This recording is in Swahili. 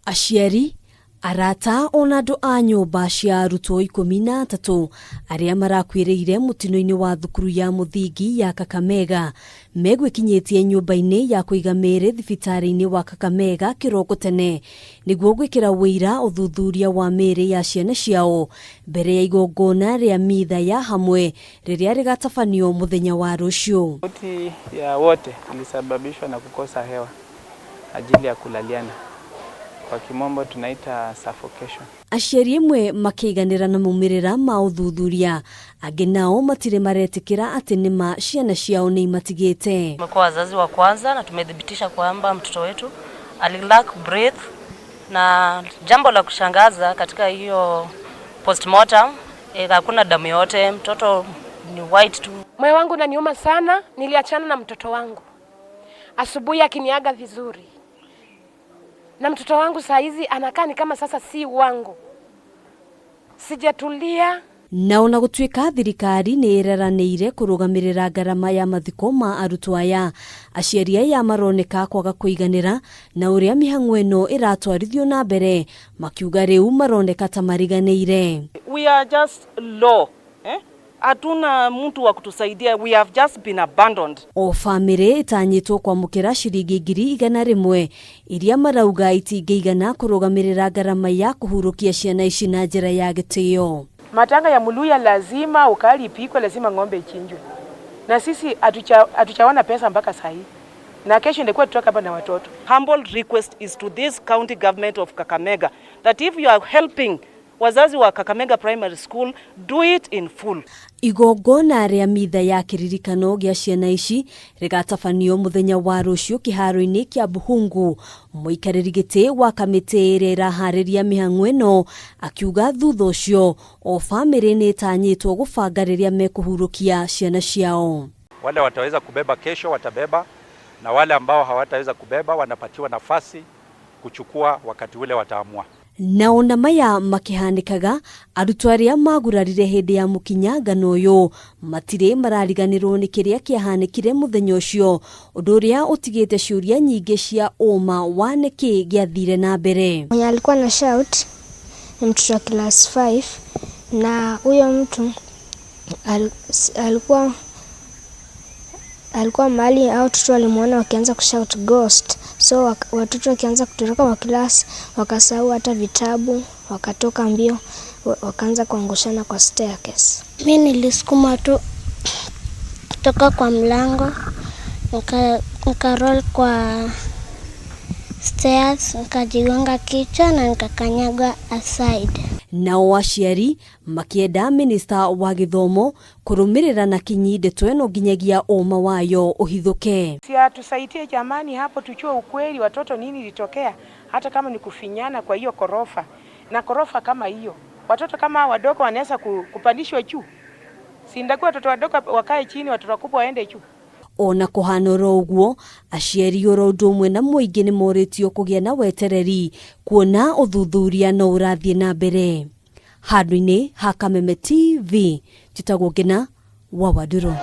Aciari, arata ona andu a nyumba cia arutwo 13 aria marakwiriire mutino-ini wa thukuru ya muthingi ya Kakamega megwikinyitie nyumba-ini ya kuiga miri thibitari-ini wa Kakamega kiroko tene niguo gwikira wira uthuthuria wa miri ya ciana ciao mbere ya igongona ria mitha ya hamwe riria rigatafanio muthenya wa rucio. Mauti ya wote ilisababishwa na kukosa hewa ajili ya kulaliana. Kwa kimombo tunaita suffocation. Aciari imwe makiganira na mumirira ma uthuthuria angi nao matire maretikira ati nima ciana ciao ni matigite. Tumekuwa wazazi wa kwanza na tumedhibitisha kwamba mtoto wetu alilack breath, na jambo la kushangaza katika hiyo postmortem hakuna damu yote, mtoto ni white tu. Moyo wangu unaniuma sana, niliachana na mtoto wangu asubuhi akiniaga vizuri. Na mtoto wangu saa hizi anakaa ni kama sasa si wangu. Sijatulia. Naona gutwika thirikari ni ireraniire kurugamirira garama ya mathiko ma arutwo aya, aciari aya maroneka kwaga kuiganira na uria mihang'o ino iratwarithio na mbere makiuga riu maroneka ta mariganiire. We are just low. Hatuna mtu wa kutusaidia. We have just been abandoned. O family itanyitwo kwamukira ciringi 100 iria marauga itingeigana kurugamirira garama ya kuhurukia ciana ici na njira ya gitio. Matanga ya Muluya lazima ukali ipikwe, lazima ng'ombe ichinjwe. Na sisi hatuchaona pesa mpaka saa hii. Na kesho ndekuwa tutoka hapa na watoto. Humble request is to this county government of Kakamega that if you are helping wazazi wa Kakamega Primary School, do it in full. Igongona ria mitha ya kiririkano gia ciana ici rigatafanio muthenya wa rucio kiharo-ini kia Buhungu. Muikariri giti wa kamiti iria irahariria mihang'o ino akiuga thutha ucio o family ni itanyitwo gubanga riria mekuhurukia ciana ciao. Wale wataweza kubeba kesho watabeba, na wale ambao hawataweza kubeba wanapatiwa nafasi kuchukua wakati ule wataamua. Naona maya makihanikaga arutwo aria magurarire hindi ya mukinyangano uyu matire marariganirwo ni kiria kiahanikire muthenya ucio, undu uria utigite ciuria nyingi cia uma wa niki giathire na mbere. Mwenye alikuwa na shout ni mtoto wa class 5, na huyo mtu alikuwa mahali au watoto walimuona wakianza kushout ghost. So watoto wakianza kutoroka wa class, wakasahau hata vitabu, wakatoka mbio, wakaanza kuangushana kwa staircase. Mimi nilisukuma tu kutoka kwa mlango, nika roll kwa stairs, nikajigonga kichwa na nikakanyaga aside. Nao aciari makienda minister wa githomo kurumirira na kinyi ndeto ino nginyagia uma wayo uhithuke. Si atusaidie jamani, hapo tujue ukweli watoto nini litokea, hata kama ni kufinyana kwa hiyo korofa. Na korofa kama hiyo, watoto kama wadogo wanaweza kupandishwa juu. Si ndakuwa watoto wadogo wakae chini, watoto wakubwa waende juu. Ona kuhanora uguo aciari oro ndumwe na muingi ni moritio kugia na wetereri kuona uthuthuria no urathie na mbere. Handũ-inĩ ha Kameme TV, Njĩtagwo Ngina wa Waduro.